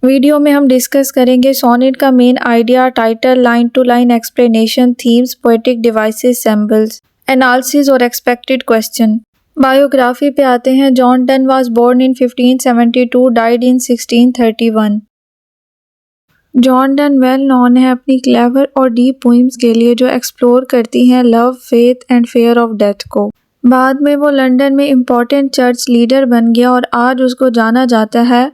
Video में हम discuss करेंगे सोनेट का main idea, title, line to line explanation, themes, poetic devices, symbols, analysis और एक्सपेक्टेड क्वेश्चन। बायोग्राफी पे आते हैं। John Donne was born in 1572, died in 1631। John Donne well known है अपनी क्लेवर और डीप पोइम्स के लिए जो एक्सप्लोर करती हैं love, faith and fair of death को। बाद में वो लंदन में इम्पोर्टेंट चर्च लीडर बन गया और आज उसको जाना जाता है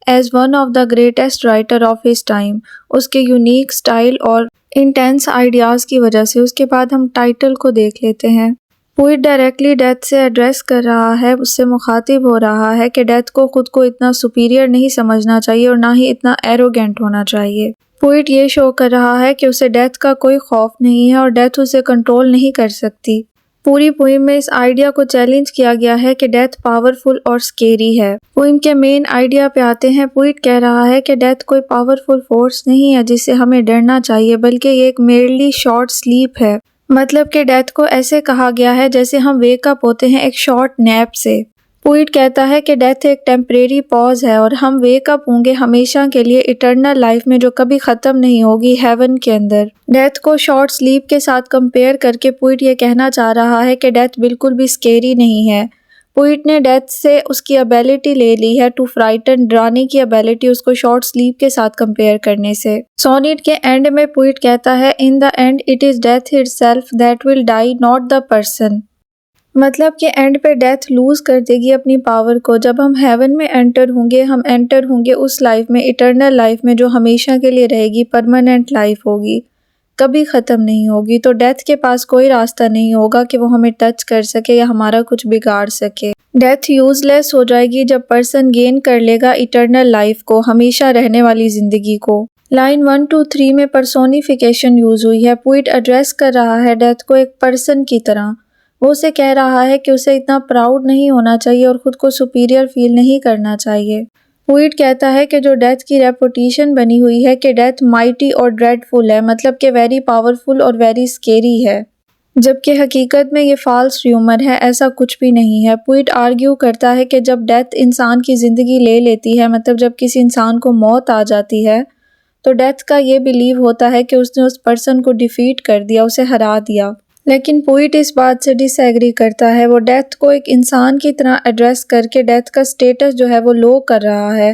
as one of the greatest writer of his time, उसके यूनिक स्टाइल और इंटेंस आइडियाज़ की वजह से। उसके बाद हम टाइटल को देख लेते हैं। पोइट डायरेक्टली डेथ से एड्रेस कर रहा है, उससे मुखातिब हो रहा है कि डेथ को खुद को इतना सुपीरियर नहीं समझना चाहिए और ना ही इतना एरोगेंट होना चाहिए। पोइट ये शो कर रहा है कि उसे डेथ का कोई खौफ नहीं है और डेथ उसे कंट्रोल नहीं कर सकती। पूरी पोइम में इस आइडिया को चैलेंज किया गया है कि डेथ पावरफुल और स्केरी है। पोइम के मेन आइडिया पे आते हैं। पोइट कह रहा है कि डेथ कोई पावरफुल फोर्स नहीं है जिससे हमें डरना चाहिए, बल्कि ये एक मेयरली शॉर्ट स्लीप है। मतलब कि डेथ को ऐसे कहा गया है जैसे हम वेकअप होते हैं एक शॉर्ट नैप से। पोइट कहता है कि डेथ एक टेम्परेरी पॉज है और हम वेकअप होंगे हमेशा के लिए इटर्नल लाइफ में जो कभी ख़त्म नहीं होगी, हेवन के अंदर। डेथ को शॉर्ट स्लीप के साथ कंपेयर करके पोइट ये कहना चाह रहा है कि डेथ बिल्कुल भी स्केरी नहीं है। पोइट ने डेथ से उसकी एबिलिटी ले ली है टू फ्राइटन, डराने की एबिलिटी, उसको शॉर्ट स्लीप के साथ कंपेयर करने से। सोनेट के एंड में पोइट कहता है in the end it is death itself that will die, not the person. मतलब कि एंड पे डेथ लूज कर देगी अपनी पावर को। जब हम हेवन में एंटर होंगे, हम एंटर होंगे उस लाइफ में, इटर्नल लाइफ में, जो हमेशा के लिए रहेगी, परमानेंट लाइफ होगी, कभी ख़त्म नहीं होगी। तो डेथ के पास कोई रास्ता नहीं होगा कि वो हमें टच कर सके या हमारा कुछ बिगाड़ सके। डेथ यूजलेस हो जाएगी जब पर्सन गेन कर लेगा इटर्नल लाइफ को, हमेशा रहने वाली ज़िंदगी को। लाइन 1 to 3 में पर्सोनिफिकेशन यूज़ हुई है। पोइट एड्रेस कर रहा है डेथ को एक पर्सन की तरह। वो उसे कह रहा है कि उसे इतना प्राउड नहीं होना चाहिए और ख़ुद को सुपीरियर फील नहीं करना चाहिए। पोइट कहता है कि जो डेथ की रेपुटेशन बनी हुई है कि डेथ माइटी और ड्रेडफुल है, मतलब कि वेरी पावरफुल और वेरी स्केरी है, जबकि हकीकत में ये फॉल्स र्यूमर है, ऐसा कुछ भी नहीं है। पोइट आर्ग्यू करता है कि जब डेथ इंसान की ज़िंदगी ले लेती है, मतलब जब किसी इंसान को मौत आ जाती है, तो डेथ का ये बिलीव होता है कि उसने उस पर्सन को डिफीट कर दिया, उसे हरा दिया। लेकिन पोइट इस बात से डिसएग्री करता है। वो डेथ को एक इंसान की तरह एड्रेस करके डेथ का स्टेटस जो है वो लो कर रहा है,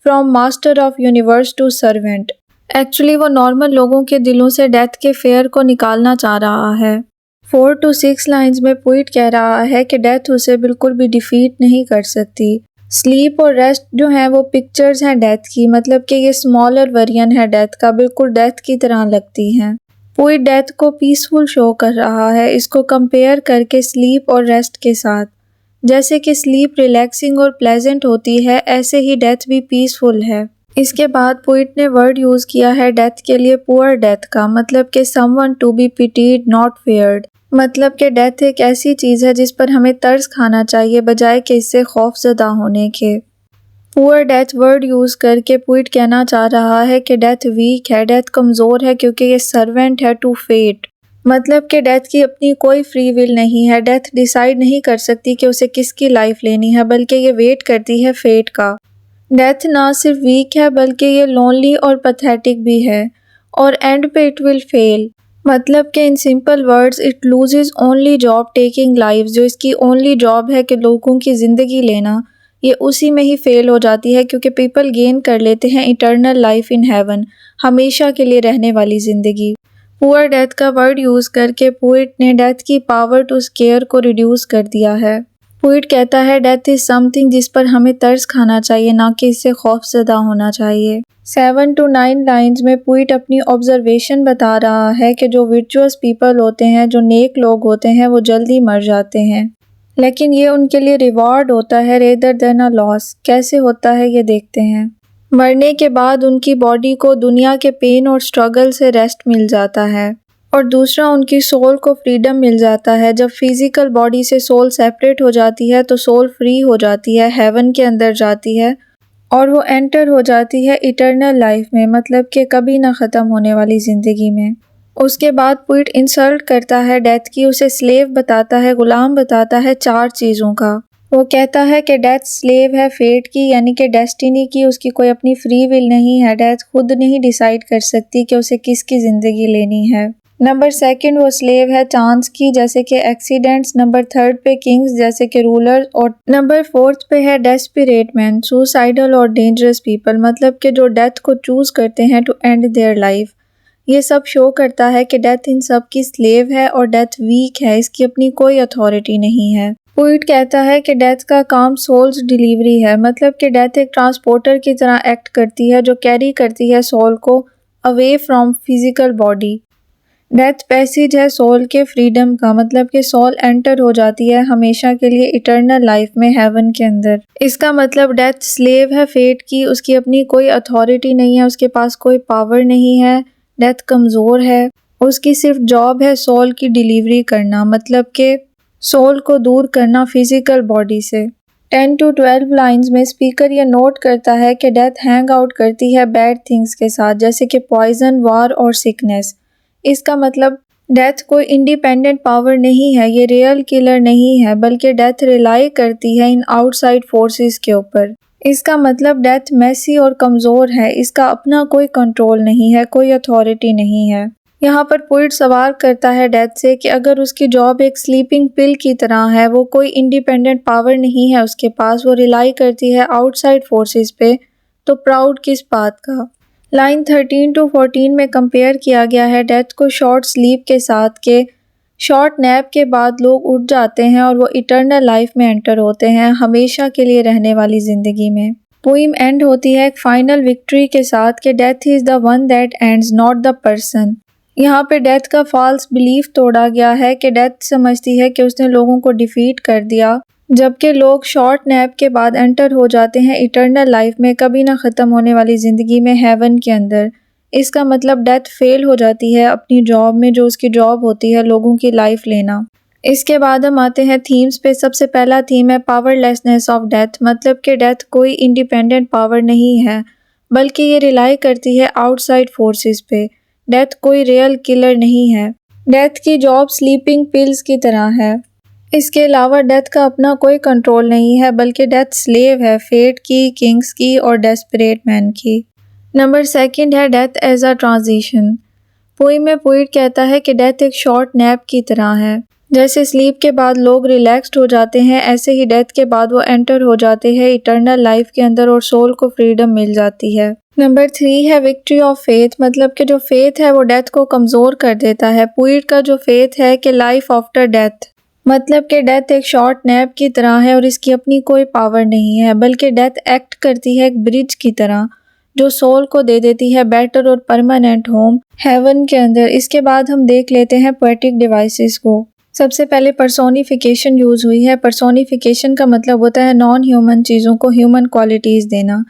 from master of universe to servant. Actually वो नॉर्मल लोगों के दिलों से डेथ के फेयर को निकालना चाह रहा है। 4 to 6 लाइन्स में पोइट कह रहा है कि डेथ उसे बिल्कुल भी डिफीट नहीं कर सकती। स्लीप और रेस्ट जो हैं वो पिक्चर्स हैं डेथ की, मतलब कि ये स्मॉलर वर्जन है डेथ का, बिल्कुल डेथ की तरह लगती हैं। पोइट डेथ को पीसफुल शो कर रहा है, इसको कंपेयर करके स्लीप और रेस्ट के साथ। जैसे कि स्लीप रिलैक्सिंग और प्लेजेंट होती है, ऐसे ही डेथ भी पीसफुल है। इसके बाद पोइट ने वर्ड यूज़ किया है डेथ के लिए पुअर डेथ का, मतलब कि someone to be pitied not feared. मतलब कि डेथ एक ऐसी चीज़ है जिस पर हमें तरस खाना चाहिए बजाय कि इससे खौफजदा होने के। पुअर डेथ वर्ड यूज़ करके पोइट कहना चाह रहा है कि डेथ वीक है, डेथ कमज़ोर है क्योंकि ये सर्वेंट है टू फेट। मतलब कि डेथ की अपनी कोई फ्री विल नहीं है। डेथ डिसाइड नहीं कर सकती कि उसे किसकी लाइफ लेनी है, बल्कि ये वेट करती है फेट का। डेथ ना सिर्फ वीक है बल्कि ये लोनली और पैथेटिक भी है और एंड पे इट विल फेल। मतलब कि in simple words it loses only job taking life. जो इसकी ओनली जॉब है कि लोगों की ज़िंदगी लेना, ये उसी में ही फेल हो जाती है क्योंकि पीपल गेन कर लेते हैं इटर्नल लाइफ इन हेवन, हमेशा के लिए रहने वाली ज़िंदगी। पुअर डेथ का वर्ड यूज़ करके पोइट ने डेथ की पावर टू स्केयर को रिड्यूस कर दिया है। पोइट कहता है डेथ इज़ समथिंग जिस पर हमें तरस खाना चाहिए, ना कि इससे खौफजदा होना चाहिए। 7 to 9 लाइन्स में पोइट अपनी ऑब्जर्वेशन बता रहा है कि जो वर्चुअस पीपल होते हैं, जो नेक लोग होते हैं, वो जल्दी मर जाते हैं, लेकिन ये उनके लिए रिवॉर्ड होता है रेदर देन अ लॉस। कैसे होता है ये देखते हैं। मरने के बाद उनकी बॉडी को दुनिया के पेन और स्ट्रगल से रेस्ट मिल जाता है और दूसरा उनकी सोल को फ्रीडम मिल जाता है। जब फिजिकल बॉडी से सोल सेपरेट हो जाती है तो सोल फ्री हो जाती है, हेवन के अंदर जाती है और वो एंटर हो जाती है इटर्नल लाइफ में, मतलब कि कभी ना ख़त्म होने वाली ज़िंदगी में। उसके बाद पोइट इंसल्ट करता है डेथ की, उसे स्लेव बताता है, गुलाम बताता है 4 चीज़ों का। वो कहता है कि डेथ स्लेव है फेट की, यानी कि डेस्टिनी की, उसकी कोई अपनी फ्री विल नहीं है। डेथ खुद नहीं डिसाइड कर सकती कि उसे किसकी ज़िंदगी लेनी है। नंबर सेकंड वो स्लेव है चांस की, जैसे कि एक्सीडेंट्स। नंबर थर्ड पे किंग्स, जैसे कि रूलर। और नंबर फोर्थ पे है डेस्पिरेट मैन, सुसाइडल और डेंजरस पीपल, मतलब कि जो डेथ को चूज करते हैं टू एंड देयर लाइफ। ये सब शो करता है कि डेथ इन सब की स्लेव है और डेथ वीक है, इसकी अपनी कोई अथॉरिटी नहीं है। पोइट कहता है कि डेथ का काम सोल्स डिलीवरी है, मतलब कि डेथ एक ट्रांसपोर्टर की तरह एक्ट करती है जो कैरी करती है सोल को away from physical body. Death passage है सोल के फ्रीडम का, मतलब कि सोल एंटर हो जाती है हमेशा के लिए इटर्नल लाइफ में हेवन के अंदर। इसका मतलब डेथ स्लेव है फेट की, उसकी अपनी कोई अथॉरिटी नहीं है, उसके पास कोई पावर नहीं है। डेथ कमज़ोर है, उसकी सिर्फ जॉब है सोल की डिलीवरी करना, मतलब कि सोल को दूर करना फिजिकल बॉडी से। 10 to 12 लाइंस में स्पीकर ये नोट करता है कि डेथ हैंग आउट करती है बैड थिंग्स के साथ, जैसे कि पॉइजन, वार और सिकनेस। इसका मतलब डेथ कोई इंडिपेंडेंट पावर नहीं है, ये रियल किलर नहीं है, बल्कि डेथ रिलाई करती है इन आउटसाइड फोर्सेस के ऊपर। इसका मतलब डेथ मैसी और कमज़ोर है, इसका अपना कोई कंट्रोल नहीं है, कोई अथॉरिटी नहीं है। यहाँ पर पोइट सवाल करता है डेथ से कि अगर उसकी जॉब एक स्लीपिंग पिल की तरह है, वो कोई इंडिपेंडेंट पावर नहीं है उसके पास, वो रिलाई करती है आउटसाइड फोर्सेस पे, तो प्राउड किस बात का। लाइन 13 to 14 में कंपेयर किया गया है डेथ को शॉर्ट स्लीप के साथ, के शॉर्ट नैप के बाद लोग उठ जाते हैं और वो इटर्नल लाइफ में एंटर होते हैं, हमेशा के लिए रहने वाली ज़िंदगी में। पोइम एंड होती है एक फाइनल विक्ट्री के साथ कि death is the one that ends not the person. यहाँ पे डेथ का फॉल्स बिलीफ तोड़ा गया है कि डेथ समझती है कि उसने लोगों को डिफीट कर दिया, जबकि लोग शॉर्ट नैप के बाद एंटर हो जाते हैं इटर्नल लाइफ में, कभी ना ख़त्म होने वाली ज़िंदगी में, हेवन के अंदर। इसका मतलब डेथ फेल हो जाती है अपनी जॉब में, जो उसकी जॉब होती है लोगों की लाइफ लेना। इसके बाद हम आते हैं थीम्स पे। सबसे पहला थीम है पावरलेसनेस ऑफ डेथ, मतलब कि डेथ कोई इंडिपेंडेंट पावर नहीं है, बल्कि ये रिलाई करती है आउटसाइड फोर्सेस पे। डेथ कोई रियल किलर नहीं है, डेथ की जॉब स्लीपिंग पिल्स की तरह है। इसके अलावा डेथ का अपना कोई कंट्रोल नहीं है, बल्कि डेथ स्लेव है फेट की, किंग्स की और डेस्परेट मैन की। नंबर सेकंड है death as a transition. Poem में पोइट कहता है कि डेथ एक शॉर्ट नैप की तरह है, जैसे स्लीप के बाद लोग रिलैक्स्ड हो जाते हैं, ऐसे ही डेथ के बाद वो एंटर हो जाते हैं इटर्नल लाइफ के अंदर और सोल को फ्रीडम मिल जाती है। नंबर 3 है विक्ट्री ऑफ फेथ, मतलब कि जो फेथ है वो डेथ को कमज़ोर कर देता है। पोइट का जो फेथ है कि लाइफ आफ्टर डेथ, मतलब कि डेथ एक शॉर्ट नैप की तरह है और इसकी अपनी कोई पावर नहीं है, बल्कि डेथ एक्ट करती है एक ब्रिज की तरह, जो सोल को दे देती है बेटर और परमानेंट होम हेवन के अंदर। इसके बाद हम देख लेते हैं पोएटिक डिवाइसेस को। सबसे पहले पर्सोनिफिकेशन यूज़ हुई है। पर्सोनिफिकेशन का मतलब होता है नॉन ह्यूमन चीज़ों को ह्यूमन क्वालिटीज़ देना।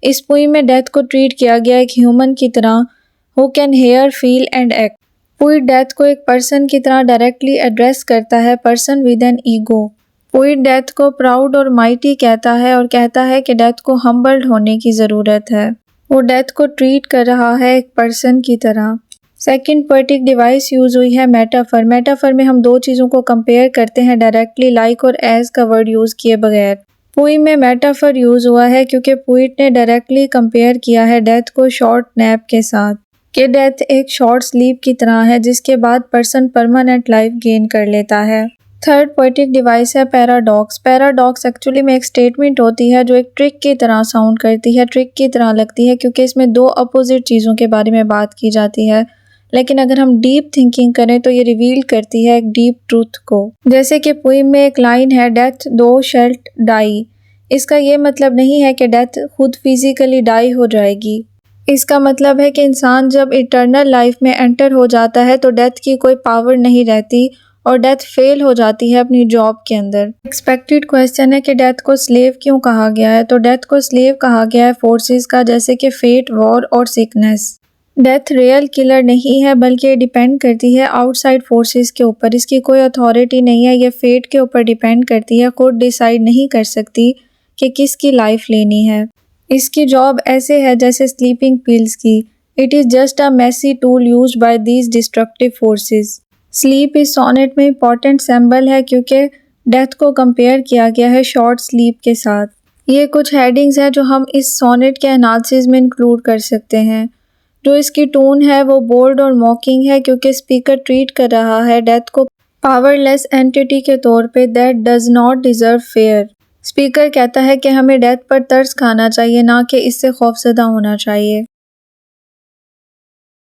इस पोइम में डेथ को ट्रीट किया गया एक ह्यूमन की तरह, who can hear, feel and act. Poet death को एक पर्सन की तरह डायरेक्टली एड्रेस करता है, person with an ego. Poet death को प्राउड और माइटी कहता है और कहता है कि डेथ को हम्बल्ड होने की ज़रूरत है। वो डेथ को ट्रीट कर रहा है एक पर्सन की तरह। सेकंड पोएटिक डिवाइस यूज़ हुई है मेटाफर। मेटाफर में हम दो चीज़ों को कंपेयर करते हैं डायरेक्टली, लाइक और एज का वर्ड यूज़ किए बगैर। पोइम में मेटाफर यूज़ हुआ है क्योंकि पोइट ने डायरेक्टली कंपेयर किया है डेथ को शॉर्ट नैप के साथ, कि डेथ एक शॉर्ट स्लीप की तरह है जिसके बाद पर्सन परमानेंट लाइफ गेन कर लेता है। थर्ड पोएटिक डिवाइस है पैराडॉक्स। पैराडॉक्स एक्चुअली में एक स्टेटमेंट होती है जो एक ट्रिक की तरह साउंड करती है, ट्रिक की तरह लगती है, क्योंकि इसमें दो अपोजिट चीज़ों के बारे में बात की जाती है, लेकिन अगर हम डीप थिंकिंग करें तो ये रिवील करती है एक डीप ट्रूथ को। जैसे कि पोइम में एक लाइन है, डेथ दो शैल्ट डाई। इसका ये मतलब नहीं है कि डेथ खुद फिजिकली डाई हो जाएगी। इसका मतलब है कि इंसान जब इटर्नल लाइफ में एंटर हो जाता है तो डेथ की कोई पावर नहीं रहती और डेथ फेल हो जाती है अपनी जॉब के अंदर। एक्सपेक्टेड क्वेश्चन है कि डेथ को स्लेव क्यों कहा गया है, तो डेथ को स्लेव कहा गया है फोर्सेस का, जैसे कि फेट, वॉर और सिकनेस। डेथ रियल किलर नहीं है, बल्कि ये डिपेंड करती है आउटसाइड फोर्सेस के ऊपर। इसकी कोई अथॉरिटी नहीं है, ये फेट के ऊपर डिपेंड करती है, खुद डिसाइड नहीं कर सकती कि किसकी लाइफ लेनी है। इसकी जॉब ऐसे है जैसे स्लीपिंग पिल्स की। It is just a messy tool used by these destructive forces. Sleep इस सोनेट में इंपॉर्टेंट सिंबल है क्योंकि डेथ को कंपेयर किया गया है शॉर्ट स्लीप के साथ। ये कुछ हेडिंग्स हैं जो हम इस सोनेट के एनालिसिस में इंक्लूड कर सकते हैं। जो इसकी टोन है वो बोल्ड और मॉकिंग है, क्योंकि स्पीकर ट्रीट कर रहा है डेथ को पावरलेस एंटिटी के तौर पे that does not deserve fair. Speaker कहता है कि हमें डेथ पर तरस खाना चाहिए, ना कि इससे खौफजदा होना चाहिए।